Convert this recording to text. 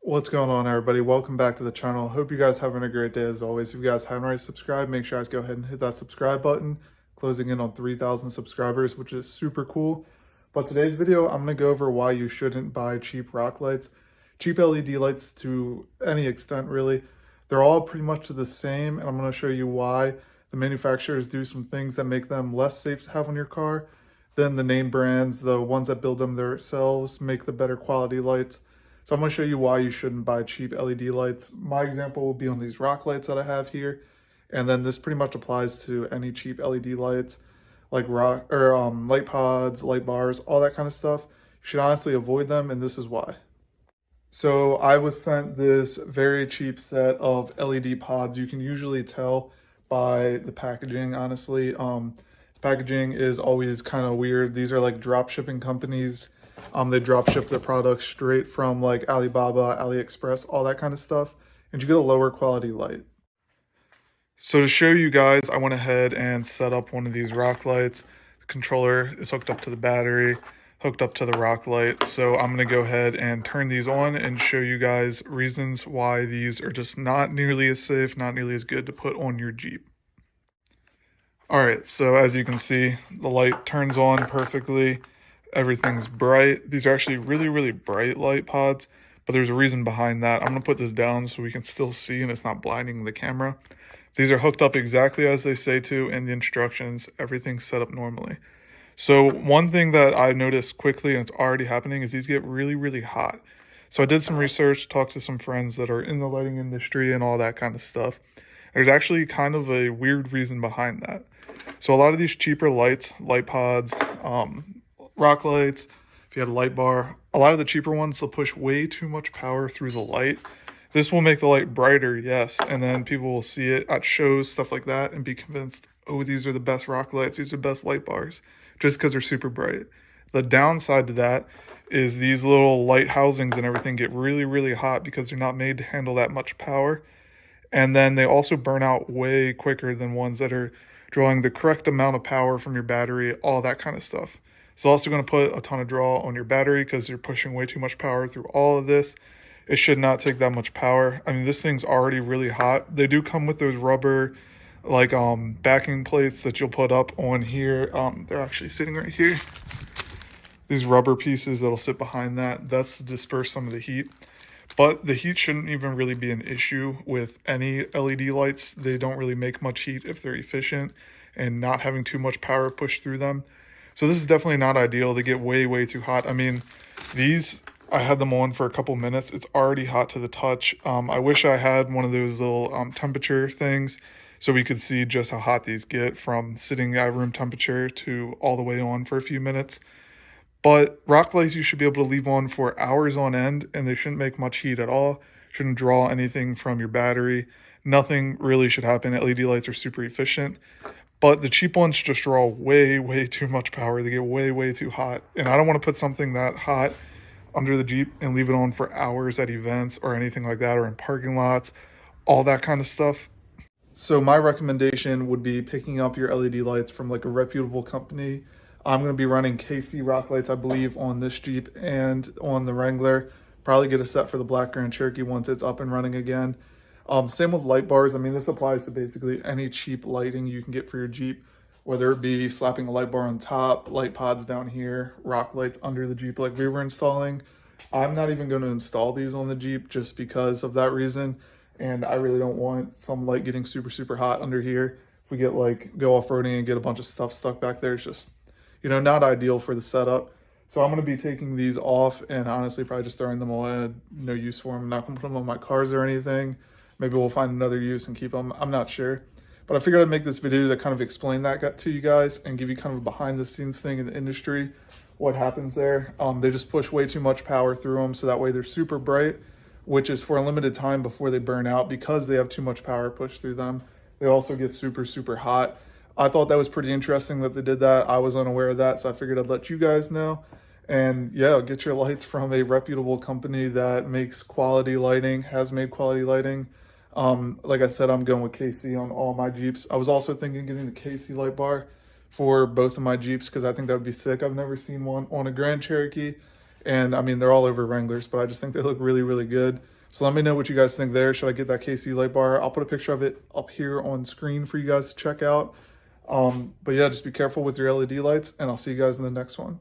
What's going on, everybody? Welcome back to the channel. Hope you guys having a great day as always. If you guys haven't already subscribed, make sure you guys go ahead and hit that subscribe button. Closing in on 3,000 subscribers, which is super cool. But today's video, I'm going to go over why you shouldn't buy cheap rock lights. Cheap LED lights to any extent, really. They're all pretty much the same, and I'm going to show you why the manufacturers do some things that make them less safe to have on your car than the name brands. The ones that build them themselves make the better quality lights. So I'm going to show you why you shouldn't buy cheap LED lights. My example will be on these rock lights that I have here. And then this pretty much applies to any cheap LED lights like light pods, light bars, all that kind of stuff. You should honestly avoid them, and this is why. So I was sent this very cheap set of LED pods. You can usually tell by the packaging, honestly. Packaging is always kind of weird. These are like drop shipping companies. They drop ship their products straight from like Alibaba, AliExpress, all that kind of stuff, and you get a lower quality light. So to show you guys, I went ahead and set up one of these rock lights. The controller is hooked up to the battery, hooked up to the rock light. So I'm going to go ahead and turn these on and show you guys reasons why these are just not nearly as safe, not nearly as good to put on your Jeep. All right, so as you can see, the light turns on perfectly. Everything's bright. These are actually really, really bright light pods, but there's a reason behind that. I'm going to put this down so we can still see and it's not blinding the camera. These are hooked up exactly as they say to in the instructions. Everything's set up normally. So one thing that I noticed quickly, and it's already happening, is these get really, really hot. So I did some research, talked to some friends that are in the lighting industry and all that kind of stuff. There's actually kind of a weird reason behind that. So a lot of these cheaper lights, light pods, rock lights, if you had a light bar, a lot of the cheaper ones will push way too much power through the light. This will make the light brighter, yes, and then people will see it at shows, stuff like that, and be convinced, oh, these are the best rock lights, these are the best light bars, just because they're super bright. The downside to that is these little light housings and everything get really, really hot because they're not made to handle that much power. And then they also burn out way quicker than ones that are drawing the correct amount of power from your battery, all that kind of stuff. It's also going to put a ton of draw on your battery because you're pushing way too much power through all of this. It should not take that much power. I mean, this thing's already really hot. They do come with those rubber like backing plates that you'll put up on here. They're actually sitting right here. These rubber pieces that'll sit behind that. That's to disperse some of the heat. But the heat shouldn't even really be an issue with any LED lights. They don't really make much heat if they're efficient and not having too much power pushed through them. So this is definitely not ideal. They get way, way too hot. I mean, these, I had them on for a couple minutes. It's already hot to the touch. I wish I had one of those little temperature things so we could see just how hot these get from sitting at room temperature to all the way on for a few minutes. But rock lights you should be able to leave on for hours on end, and they shouldn't make much heat at all. Shouldn't draw anything from your battery. Nothing really should happen. LED lights are super efficient. But the cheap ones just draw way, way too much power. They get way, way too hot. And I don't want to put something that hot under the Jeep and leave it on for hours at events or anything like that, or in parking lots, all that kind of stuff. So my recommendation would be picking up your LED lights from like a reputable company. I'm going to be running KC rock lights, I believe, on this Jeep and on the Wrangler. Probably get a set for the Black Grand Cherokee once it's up and running again. Same with light bars. I mean, this applies to basically any cheap lighting you can get for your Jeep, whether it be slapping a light bar on top, light pods down here, rock lights under the Jeep like we were installing. I'm not even going to install these on the Jeep just because of that reason. And I really don't want some light getting super, super hot under here. If we get like, go off-roading and get a bunch of stuff stuck back there, it's just, you know, not ideal for the setup. So I'm going to be taking these off and honestly probably just throwing them away. No use for them. I'm not going to put them on my cars or anything. Maybe we'll find another use and keep them. I'm not sure. But I figured I'd make this video to kind of explain that to you guys and give you kind of a behind the scenes thing in the industry, what happens there. They just push way too much power through them, so that way they're super bright, which is for a limited time before they burn out because they have too much power pushed through them. They also get super, super hot. I thought that was pretty interesting that they did that. I was unaware of that, so I figured I'd let you guys know. And yeah, get your lights from a reputable company that makes quality lighting, has made quality lighting. Like I said, I'm going with KC on all my Jeeps. I was also thinking getting the KC light bar for both of my Jeeps because I think that would be sick. I've never seen one on a Grand Cherokee. And I mean, they're all over Wranglers, but I just think they look really, really good. So let me know what you guys think there. Should I get that KC light bar? I'll put a picture of it up here on screen for you guys to check out. But yeah, just be careful with your LED lights, and I'll see you guys in the next one.